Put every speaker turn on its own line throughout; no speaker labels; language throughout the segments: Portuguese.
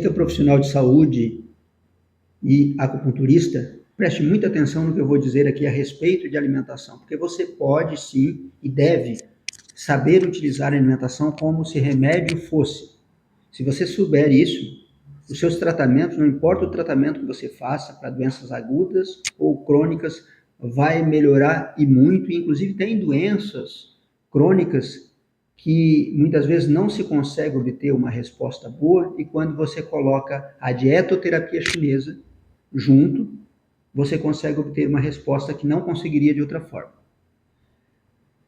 que é profissional de saúde e acupunturista, preste muita atenção no que eu vou dizer aqui a respeito de alimentação, porque você pode sim e deve saber utilizar a alimentação como se remédio fosse. Se você souber isso, os seus tratamentos, não importa o tratamento que você faça para doenças agudas ou crônicas, vai melhorar e muito. Inclusive tem doenças crônicas que muitas vezes não se consegue obter uma resposta boa, e quando você coloca a dietoterapia chinesa junto, você consegue obter uma resposta que não conseguiria de outra forma.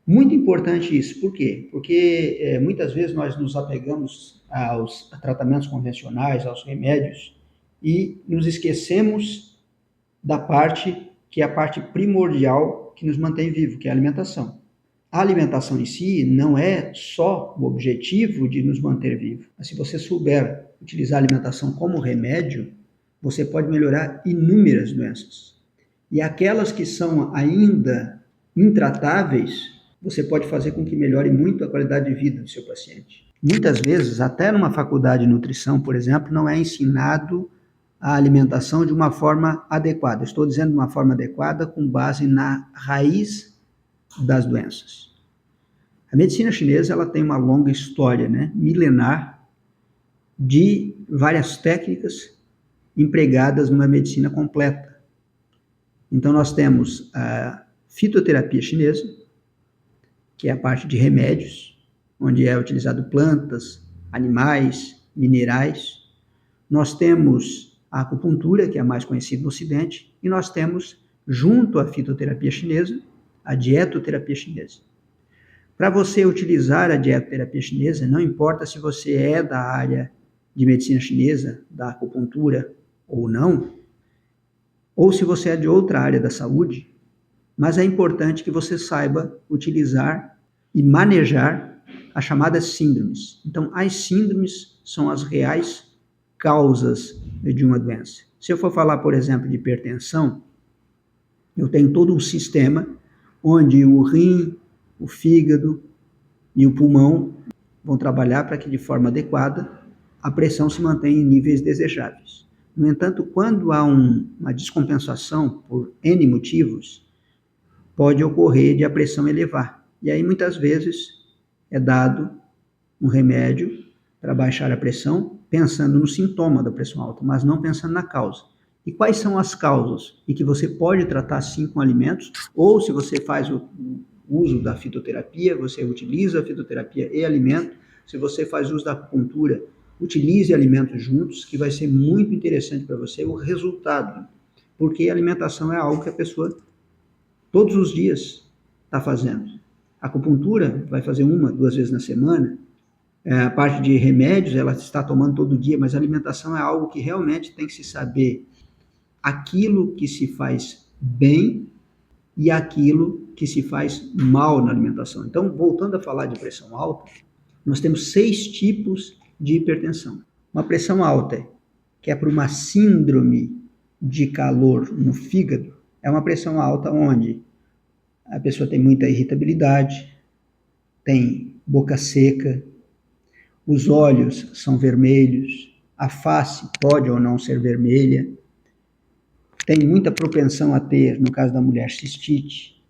Muito importante isso, por quê? Porque muitas vezes nós nos apegamos aos tratamentos convencionais, aos remédios, e nos esquecemos da parte que é a parte primordial que nos mantém vivo, que é a alimentação. A alimentação em si não é só o objetivo de nos manter vivos, mas se você souber utilizar a alimentação como remédio, você pode melhorar inúmeras doenças. E aquelas que são ainda intratáveis, você pode fazer com que melhore muito a qualidade de vida do seu paciente. Muitas vezes, até numa faculdade de nutrição, por exemplo, não é ensinado a alimentação de uma forma adequada. Estou dizendo de uma forma adequada com base na raiz das doenças. A medicina chinesa ela tem uma longa história, milenar, de várias técnicas empregadas numa medicina completa. Então nós temos a fitoterapia chinesa, que é a parte de remédios, onde é utilizado plantas, animais, minerais. Nós temos a acupuntura, que é a mais conhecida no Ocidente, e nós temos, junto à fitoterapia chinesa, a dietoterapia chinesa. Para você utilizar a dietoterapia chinesa, não importa se você é da área de medicina chinesa, da acupuntura ou não, ou se você é de outra área da saúde, mas é importante que você saiba utilizar e manejar as chamadas síndromes. Então, as síndromes são as reais causas de uma doença. Se eu for falar, por exemplo, de hipertensão, eu tenho todo um sistema onde o rim, o fígado e o pulmão vão trabalhar para que, de forma adequada, a pressão se mantenha em níveis desejáveis. No entanto, quando há uma descompensação por N motivos, pode ocorrer de a pressão elevar. E aí, muitas vezes, é dado um remédio para baixar a pressão, pensando no sintoma da pressão alta, mas não pensando na causa. E quais são as causas? E que você pode tratar sim com alimentos, ou se você faz o uso da fitoterapia, você utiliza a fitoterapia e alimento. Se você faz uso da acupuntura, utilize alimentos juntos, que vai ser muito interessante para você o resultado, porque a alimentação é algo que a pessoa todos os dias está fazendo. A acupuntura vai fazer 1, 2 vezes na semana. A parte de remédios ela está tomando todo dia, mas a alimentação é algo que realmente tem que se saber aquilo que se faz bem e aquilo que se faz mal na alimentação. Então, voltando a falar de pressão alta, nós temos 6 tipos de hipertensão. Uma pressão alta, que é por uma síndrome de calor no fígado, é uma pressão alta onde a pessoa tem muita irritabilidade, tem boca seca, os olhos são vermelhos, a face pode ou não ser vermelha, tem muita propensão a ter, no caso da mulher, cistite.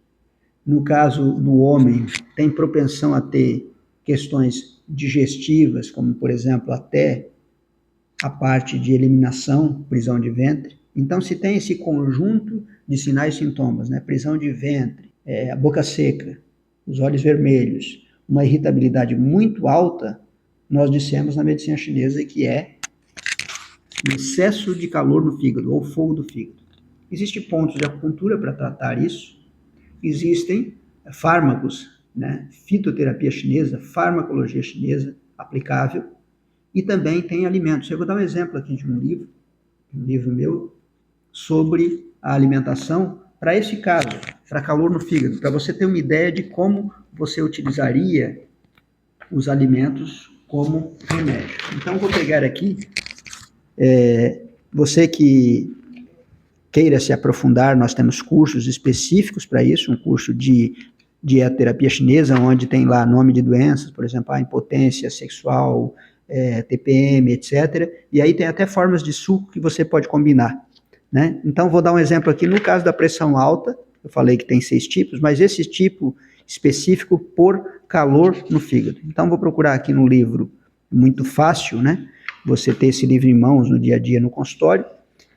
No caso do homem, tem propensão a ter questões digestivas, como, por exemplo, até a parte de eliminação, prisão de ventre. Então, se tem esse conjunto de sinais e sintomas, prisão de ventre, a boca seca, os olhos vermelhos, uma irritabilidade muito alta, nós dissemos na medicina chinesa que é excesso de calor no fígado, ou fogo do fígado. Existem pontos de acupuntura para tratar isso, existem fármacos, fitoterapia chinesa, farmacologia chinesa aplicável, e também tem alimentos. Eu vou dar um exemplo aqui de um livro meu, sobre a alimentação para esse caso, para calor no fígado, para você ter uma ideia de como você utilizaria os alimentos como remédio. Então, vou pegar aqui, você que queira se aprofundar, nós temos cursos específicos para isso, um curso de dietoterapia chinesa, onde tem lá nome de doenças, por exemplo, a impotência sexual, TPM, etc. E aí tem até formas de suco que você pode combinar, né? Então, vou dar um exemplo aqui. No caso da pressão alta, eu falei que tem 6 tipos, mas esse tipo específico por calor no fígado. Então, vou procurar aqui no livro, muito fácil, né? Você ter esse livro em mãos no dia a dia no consultório,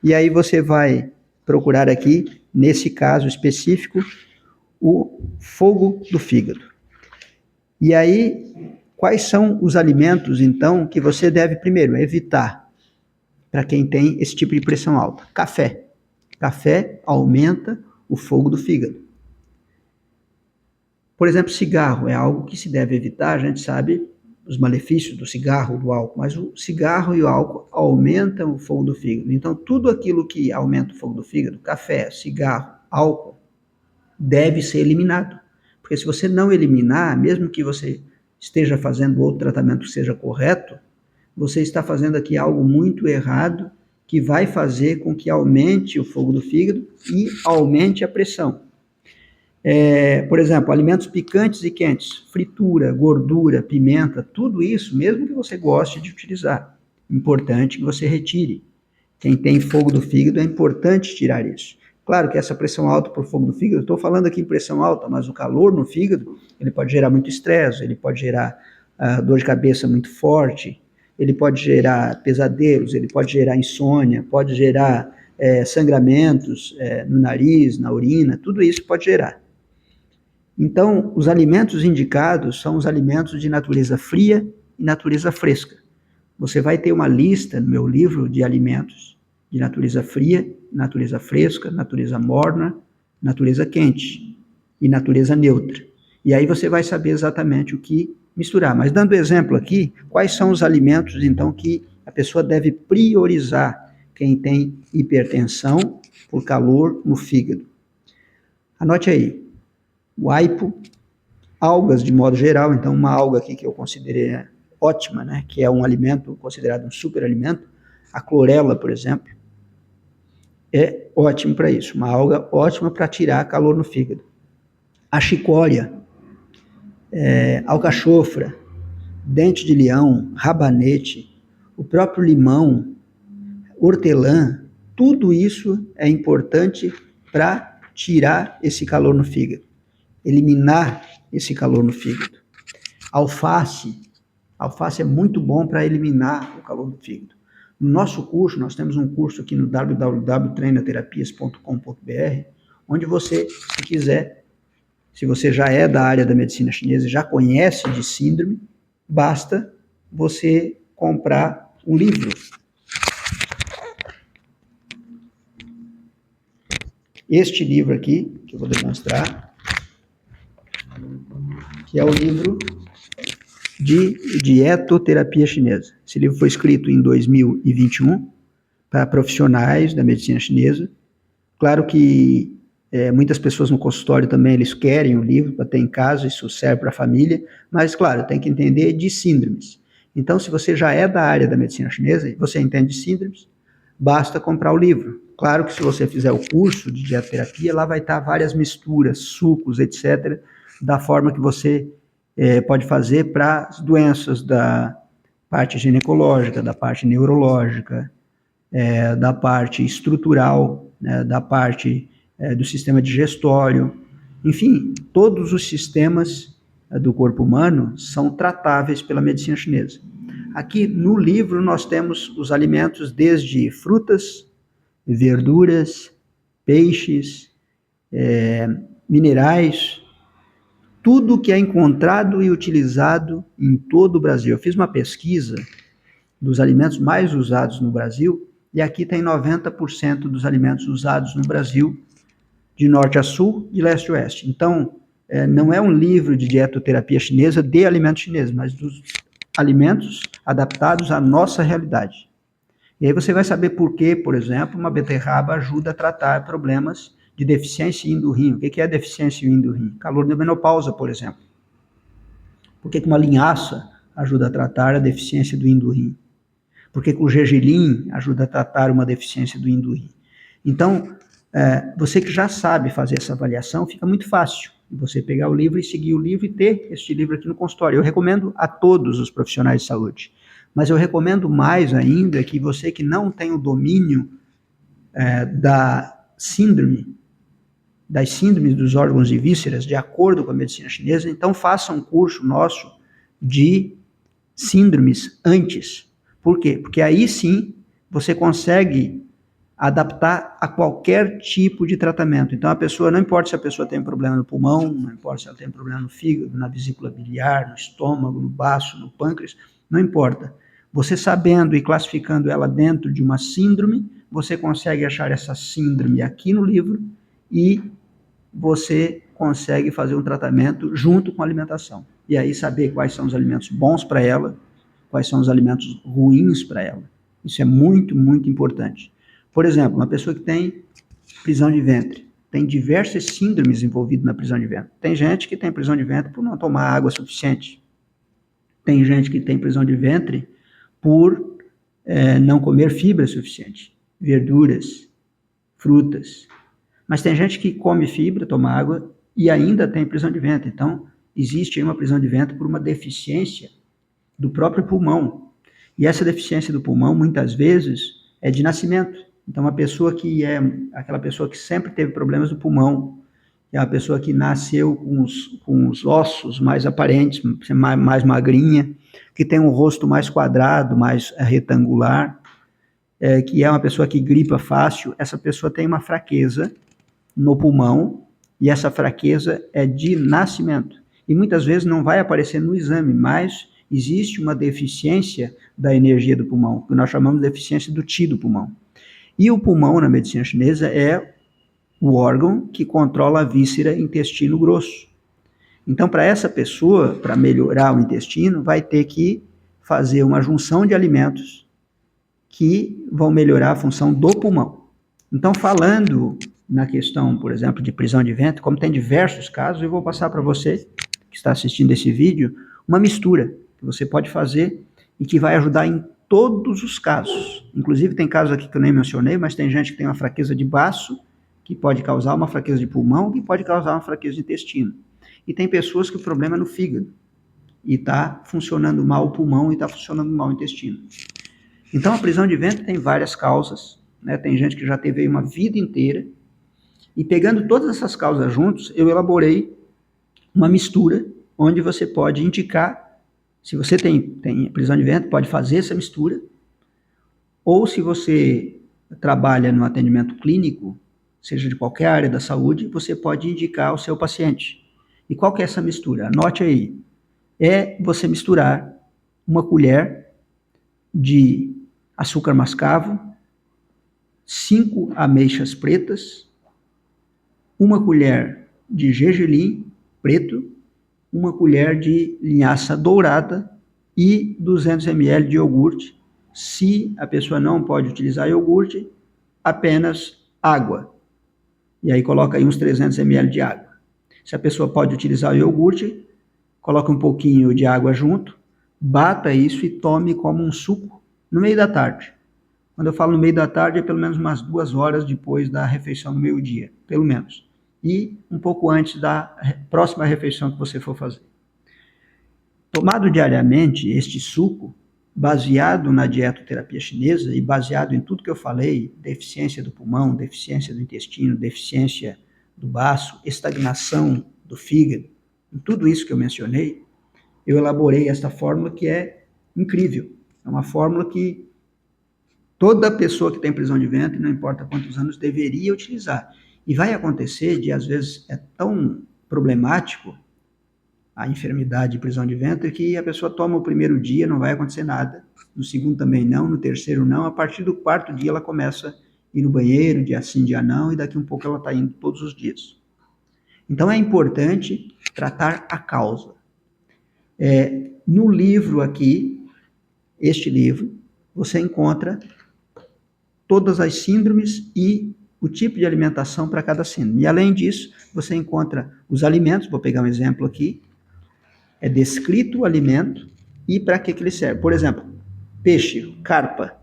e aí você vai procurar aqui, nesse caso específico, o fogo do fígado. E aí, quais são os alimentos, então, que você deve, primeiro, evitar para quem tem esse tipo de pressão alta? Café. Café aumenta o fogo do fígado. Por exemplo, cigarro é algo que se deve evitar, a gente sabe os malefícios do cigarro, do álcool, mas o cigarro e o álcool aumentam o fogo do fígado. Então, tudo aquilo que aumenta o fogo do fígado, café, cigarro, álcool, deve ser eliminado. Porque se você não eliminar, mesmo que você esteja fazendo outro tratamento que seja correto, você está fazendo aqui algo muito errado que vai fazer com que aumente o fogo do fígado e aumente a pressão. Por exemplo, alimentos picantes e quentes, fritura, gordura, pimenta, tudo isso, mesmo que você goste de utilizar, importante que você retire. Quem tem fogo do fígado, é importante tirar isso. Claro que essa pressão alta por fogo do fígado, estou falando aqui em pressão alta, mas o calor no fígado, ele pode gerar muito estresse, ele pode gerar dor de cabeça muito forte, ele pode gerar pesadelos, ele pode gerar insônia, pode gerar sangramentos no nariz, na urina, tudo isso pode gerar. Então, os alimentos indicados são os alimentos de natureza fria e natureza fresca. Você vai ter uma lista no meu livro de alimentos de natureza fria, natureza fresca, natureza morna, natureza quente e natureza neutra. E aí você vai saber exatamente o que misturar. Mas dando exemplo aqui, quais são os alimentos, então, que a pessoa deve priorizar quem tem hipertensão por calor no fígado? Anote aí. O aipo, algas de modo geral, então uma alga aqui que eu considerei ótima, né, que é um alimento considerado um superalimento, a clorela, por exemplo, é ótimo para isso, uma alga ótima para tirar calor no fígado. A chicória, alcachofra, dente de leão, rabanete, o próprio limão, hortelã, tudo isso é importante para tirar esse calor no fígado, eliminar esse calor no fígado. Alface é muito bom para eliminar o calor do fígado. No nosso curso, nós temos um curso aqui no www.treinaterapias.com.br, onde você, se quiser, se você já é da área da medicina chinesa e já conhece de síndrome, basta você comprar um livro. Este livro aqui, que eu vou demonstrar, que é o livro de dietoterapia chinesa. Esse livro foi escrito em 2021 para profissionais da medicina chinesa. Claro que muitas pessoas no consultório também eles querem o livro para ter em casa, isso serve para a família, mas claro, tem que entender de síndromes. Então, se você já é da área da medicina chinesa e você entende de síndromes, basta comprar o livro. Claro que se você fizer o curso de dietoterapia, lá vai estar várias misturas, sucos, etc., da forma que você pode fazer para as doenças da parte ginecológica, da parte neurológica, da parte estrutural, né, da parte do sistema digestório, enfim, todos os sistemas do corpo humano são tratáveis pela medicina chinesa. Aqui no livro nós temos os alimentos desde frutas, verduras, peixes, minerais, tudo que é encontrado e utilizado em todo o Brasil. Eu fiz uma pesquisa dos alimentos mais usados no Brasil e aqui tem 90% dos alimentos usados no Brasil, de norte a sul, de leste a oeste. Então, não é um livro de dietoterapia chinesa de alimentos chineses, mas dos alimentos adaptados à nossa realidade. E aí você vai saber por que, por exemplo, uma beterraba ajuda a tratar problemas de deficiência yin do rim. O que é deficiência yin do rim? Calor da menopausa, por exemplo. Por que uma linhaça ajuda a tratar a deficiência do yin do rim? Por que o gergelim ajuda a tratar uma deficiência do yin do rim? Então, você que já sabe fazer essa avaliação, fica muito fácil você pegar o livro e seguir o livro e ter este livro aqui no consultório. Eu recomendo a todos os profissionais de saúde. Mas eu recomendo mais ainda que você que não tem o domínio das síndromes dos órgãos e vísceras, de acordo com a medicina chinesa, então faça um curso nosso de síndromes antes. Por quê? Porque aí sim você consegue adaptar a qualquer tipo de tratamento. Então a pessoa, não importa se a pessoa tem problema no pulmão, não importa se ela tem problema no fígado, na vesícula biliar, no estômago, no baço, no pâncreas, não importa. Você sabendo e classificando ela dentro de uma síndrome, você consegue achar essa síndrome aqui no livro e você consegue fazer um tratamento junto com a alimentação. E aí saber quais são os alimentos bons para ela, quais são os alimentos ruins para ela. Isso é muito, muito importante. Por exemplo, uma pessoa que tem prisão de ventre, tem diversas síndromes envolvidas na prisão de ventre. Tem gente que tem prisão de ventre por não tomar água suficiente. Tem gente que tem prisão de ventre por não comer fibra suficiente, verduras, frutas. Mas tem gente que come fibra, toma água e ainda tem prisão de ventre. Então, existe aí uma prisão de ventre por uma deficiência do próprio pulmão. E essa deficiência do pulmão, muitas vezes, é de nascimento. Então, uma pessoa que é aquela pessoa que sempre teve problemas do pulmão, é uma pessoa que nasceu com os ossos mais aparentes, mais magrinha, que tem um rosto mais quadrado, mais retangular, que é uma pessoa que gripa fácil, essa pessoa tem uma fraqueza no pulmão, e essa fraqueza é de nascimento. E muitas vezes não vai aparecer no exame, mas existe uma deficiência da energia do pulmão, que nós chamamos de deficiência do Qi do pulmão. E o pulmão, na medicina chinesa, é o órgão que controla a víscera intestino grosso. Então, para essa pessoa, para melhorar o intestino, vai ter que fazer uma junção de alimentos que vão melhorar a função do pulmão. Então, falando na questão, por exemplo, de prisão de ventre, como tem diversos casos, eu vou passar para você, que está assistindo esse vídeo, uma mistura que você pode fazer e que vai ajudar em todos os casos. Inclusive, tem casos aqui que eu nem mencionei, mas tem gente que tem uma fraqueza de baço, que pode causar uma fraqueza de pulmão, que pode causar uma fraqueza de intestino. E tem pessoas que o problema é no fígado, e está funcionando mal o pulmão e está funcionando mal o intestino. Então, a prisão de ventre tem várias causas, né? Tem gente que já teve aí uma vida inteira, e pegando todas essas causas juntos, eu elaborei uma mistura, onde você pode indicar, se você tem prisão de ventre, pode fazer essa mistura, ou se você trabalha no atendimento clínico, seja de qualquer área da saúde, você pode indicar ao seu paciente. E qual que é essa mistura? Anote aí. É você misturar uma colher de açúcar mascavo, 5 ameixas pretas, uma colher de gergelim preto, uma colher de linhaça dourada e 200 ml de iogurte. Se a pessoa não pode utilizar iogurte, apenas água. E aí coloca aí uns 300 ml de água. Se a pessoa pode utilizar o iogurte, coloca um pouquinho de água junto, bata isso e tome como um suco no meio da tarde. Quando eu falo no meio da tarde, é pelo menos umas 2 horas depois da refeição do meio-dia, pelo menos. E um pouco antes da próxima refeição que você for fazer. Tomado diariamente, este suco, baseado na dietoterapia chinesa e baseado em tudo que eu falei, deficiência do pulmão, deficiência do intestino, deficiência do baço, estagnação do fígado, em tudo isso que eu mencionei, eu elaborei esta fórmula que é incrível. É uma fórmula que toda pessoa que tem prisão de ventre, não importa quantos anos, deveria utilizar. E vai acontecer de, às vezes, é tão problemático a enfermidade de prisão de ventre que a pessoa toma o primeiro dia, não vai acontecer nada, no segundo também não, no terceiro não, a partir do 4º dia ela começa a ir no banheiro, dia sim, dia não, e daqui um pouco ela está indo todos os dias. Então é importante tratar a causa. No livro aqui, este livro, você encontra todas as síndromes e o tipo de alimentação para cada síndrome. E além disso, você encontra os alimentos, vou pegar um exemplo aqui, é descrito o alimento e para que ele serve. Por exemplo, peixe, carpa.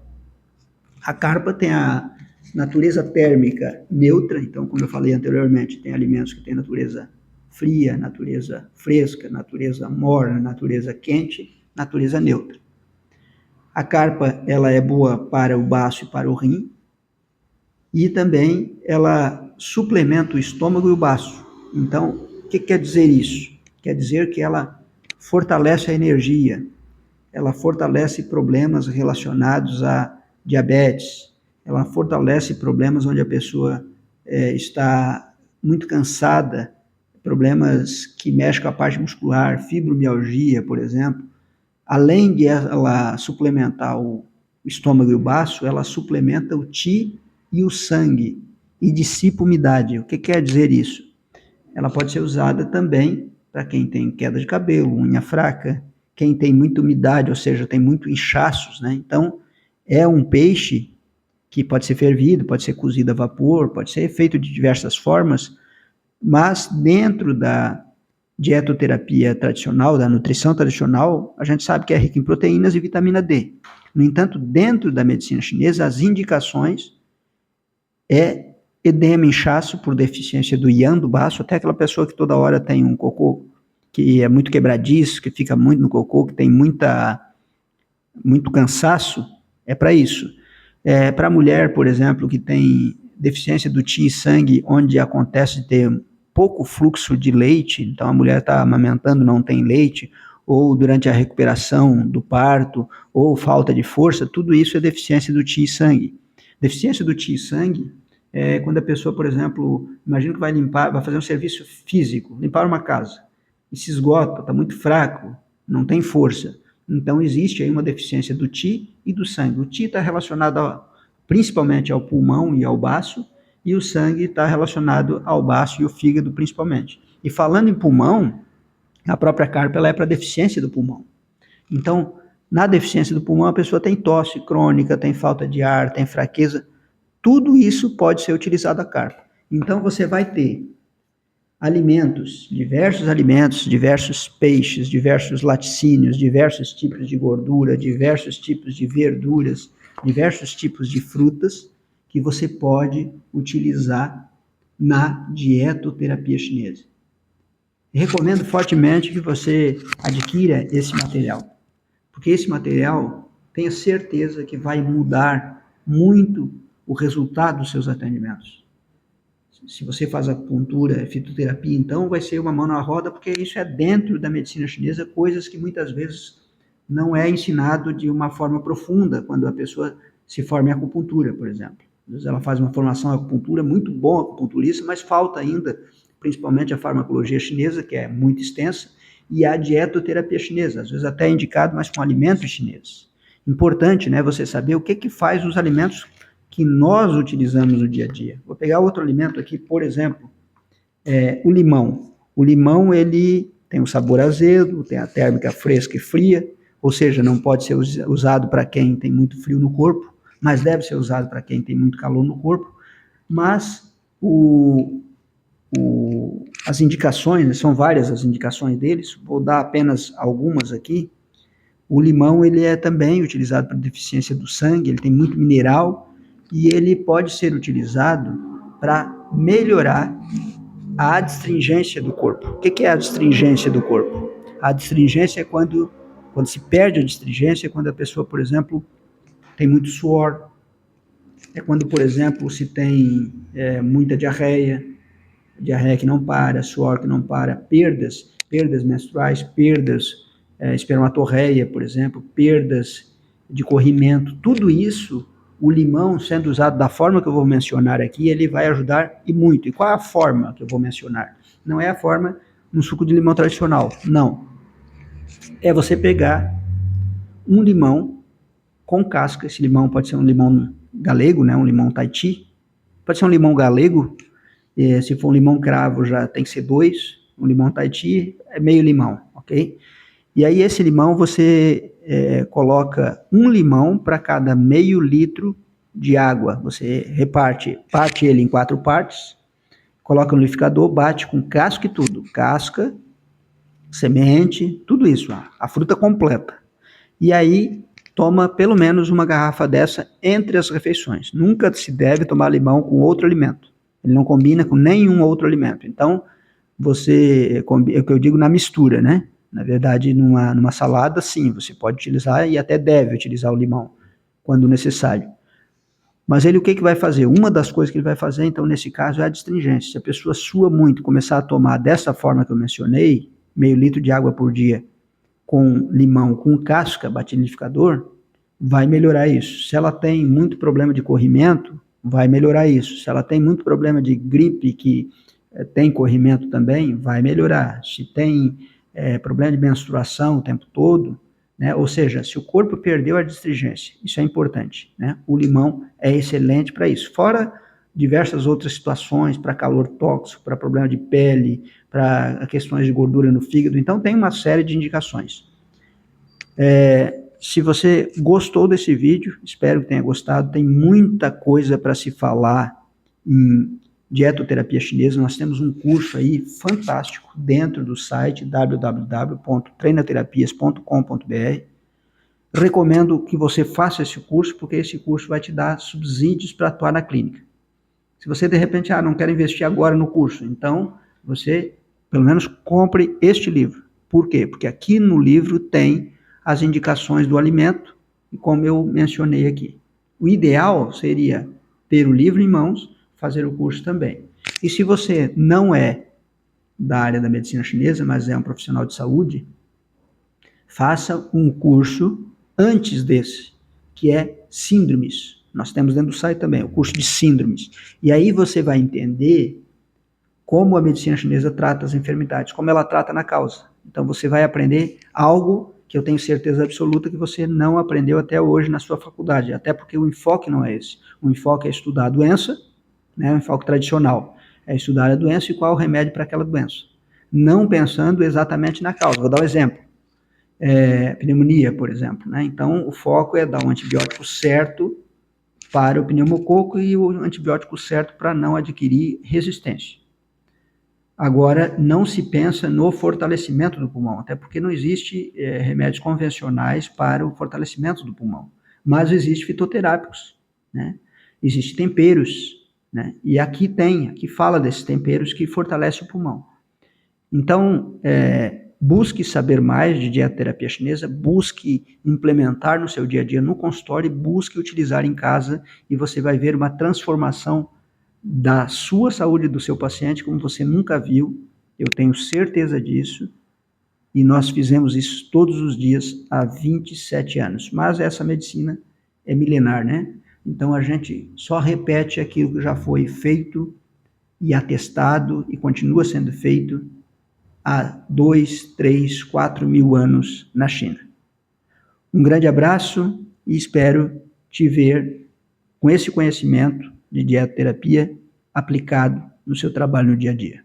A carpa tem a natureza térmica neutra, então, como eu falei anteriormente, tem alimentos que têm natureza fria, natureza fresca, natureza morna, natureza quente, natureza neutra. A carpa, ela é boa para o baço e para o rim, e também ela suplementa o estômago e o baço. Então, o que quer dizer isso? Quer dizer que ela fortalece a energia, ela fortalece problemas relacionados a diabetes, ela fortalece problemas onde a pessoa está muito cansada, problemas que mexem com a parte muscular, fibromialgia, por exemplo. Além de ela suplementar o estômago e o baço, ela suplementa o ti e o sangue e dissipa umidade. O que quer dizer isso? Ela pode ser usada também para quem tem queda de cabelo, unha fraca, quem tem muita umidade, ou seja, tem muito inchaços, né? Então, é um peixe que pode ser fervido, pode ser cozido a vapor, pode ser feito de diversas formas, mas dentro da dietoterapia tradicional, da nutrição tradicional, a gente sabe que é rica em proteínas e vitamina D. No entanto, dentro da medicina chinesa, as indicações é edema, inchaço por deficiência do yang, do baço, até aquela pessoa que toda hora tem um cocô que é muito quebradiço, que fica muito no cocô, que tem muito cansaço, é para isso. Para a mulher, por exemplo, que tem deficiência do qi e sangue, onde acontece de ter pouco fluxo de leite, então a mulher está amamentando, não tem leite, ou durante a recuperação do parto, ou falta de força, tudo isso é deficiência do qi e sangue. Deficiência do qi e sangue é quando a pessoa, por exemplo, imagina que vai fazer um serviço físico, limpar uma casa, e se esgota, está muito fraco, não tem força. Então existe aí uma deficiência do Ti e do sangue. O Ti está relacionado principalmente ao pulmão e ao baço, e o sangue está relacionado ao baço e ao fígado principalmente. E falando em pulmão, a própria carpa ela é para deficiência do pulmão. Então, na deficiência do pulmão, a pessoa tem tosse crônica, tem falta de ar, tem fraqueza. Tudo isso pode ser utilizado a carpa. Então, você vai ter alimentos, diversos peixes, diversos laticínios, diversos tipos de gordura, diversos tipos de verduras, diversos tipos de frutas que você pode utilizar na dietoterapia chinesa. Recomendo fortemente que você adquira esse material, porque esse material, tenha certeza que vai mudar muito o resultado dos seus atendimentos. Se você faz acupuntura, fitoterapia, então vai ser uma mão na roda, porque isso é dentro da medicina chinesa, coisas que muitas vezes não é ensinado de uma forma profunda, quando a pessoa se forma em acupuntura, por exemplo. Às vezes ela faz uma formação em acupuntura, muito bom acupunturista, mas falta ainda, principalmente a farmacologia chinesa, que é muito extensa, e a dietoterapia chinesa, às vezes até é indicado, mas com alimentos chineses. Importante, né, você saber o que faz os alimentos que nós utilizamos no dia a dia. Vou pegar outro alimento aqui, por exemplo, o limão. O limão, ele tem um sabor azedo, tem a térmica fresca e fria, ou seja, não pode ser usado para quem tem muito frio no corpo, mas deve ser usado para quem tem muito calor no corpo. Mas as indicações, são várias as indicações deles, vou dar apenas algumas aqui. O limão, ele é também utilizado para deficiência do sangue, ele tem muito mineral, e ele pode ser utilizado para melhorar a adstringência do corpo. O que é a adstringência do corpo? A adstringência é quando se perde a adstringência, é quando a pessoa, por exemplo, tem muito suor, é quando, por exemplo, se tem muita diarreia que não para, suor que não para, perdas menstruais, perdas espermatorreia, por exemplo, perdas de corrimento, tudo isso, o limão sendo usado da forma que eu vou mencionar aqui, ele vai ajudar e muito. E qual é a forma que eu vou mencionar? Não é a forma no suco de limão tradicional, não. É você pegar um limão com casca, esse limão pode ser um limão galego, né, um limão Tahiti, pode ser um limão galego, se for um limão cravo já tem que ser 2, um limão Tahiti é meio limão, ok? E aí esse limão você coloca um limão para cada meio litro de água. Você parte ele em 4 partes, coloca no liquidificador, bate com casca e tudo. Casca, semente, tudo isso, a fruta completa. E aí toma pelo menos uma garrafa dessa entre as refeições. Nunca se deve tomar limão com outro alimento. Ele não combina com nenhum outro alimento. Então, é o que eu digo na mistura, né? Na verdade, numa salada, sim, você pode utilizar e até deve utilizar o limão quando necessário. Mas ele o que vai fazer? Uma das coisas que ele vai fazer, então, nesse caso, é a astringência. Se a pessoa sua muito e começar a tomar dessa forma que eu mencionei, meio litro de água por dia, com limão, com casca, batido no liquidificador, vai melhorar isso. Se ela tem muito problema de corrimento, vai melhorar isso. Se ela tem muito problema de gripe, que tem corrimento também, vai melhorar. Se tem problema de menstruação o tempo todo, né? Ou seja, se o corpo perdeu a astringência, isso é importante, né? O limão é excelente para isso. Fora diversas outras situações, para calor tóxico, para problema de pele, para questões de gordura no fígado. Então, tem uma série de indicações. Se você gostou desse vídeo, espero que tenha gostado. Tem muita coisa para se falar em dietoterapia chinesa. Nós temos um curso aí fantástico dentro do site www.treinaterapias.com.br. Recomendo que você faça esse curso, porque esse curso vai te dar subsídios para atuar na clínica. Se você, de repente, não quer investir agora no curso, então você, pelo menos, compre este livro. Por quê? Porque aqui no livro tem as indicações do alimento, como eu mencionei aqui. O ideal seria ter o livro em mãos, fazer o curso também. E se você não é da área da medicina chinesa, mas é um profissional de saúde, faça um curso antes desse, que é síndromes. Nós temos dentro do site também o curso de síndromes. E aí você vai entender como a medicina chinesa trata as enfermidades, como ela trata na causa. Então você vai aprender algo que eu tenho certeza absoluta que você não aprendeu até hoje na sua faculdade, até porque o enfoque não é esse. O enfoque é estudar a doença, né, o enfoque tradicional é estudar a doença e qual o remédio para aquela doença. Não pensando exatamente na causa. Vou dar um exemplo. Pneumonia, por exemplo, né? Então, o foco é dar um antibiótico certo para o pneumococo e o antibiótico certo para não adquirir resistência. Agora, não se pensa no fortalecimento do pulmão, até porque não existe remédios convencionais para o fortalecimento do pulmão, mas existem fitoterápicos, né? Existem temperos, né? E aqui fala desses temperos que fortalecem o pulmão. Então, busque saber mais de dietoterapia chinesa, busque implementar no seu dia a dia no consultório, busque utilizar em casa e você vai ver uma transformação da sua saúde do seu paciente como você nunca viu. Eu tenho certeza disso e nós fizemos isso todos os dias há 27 anos. Mas essa medicina é milenar, né? Então a gente só repete aquilo que já foi feito e atestado e continua sendo feito há 2, 3, 4 mil anos na China. Um grande abraço e espero te ver com esse conhecimento de dietoterapia aplicado no seu trabalho no dia a dia.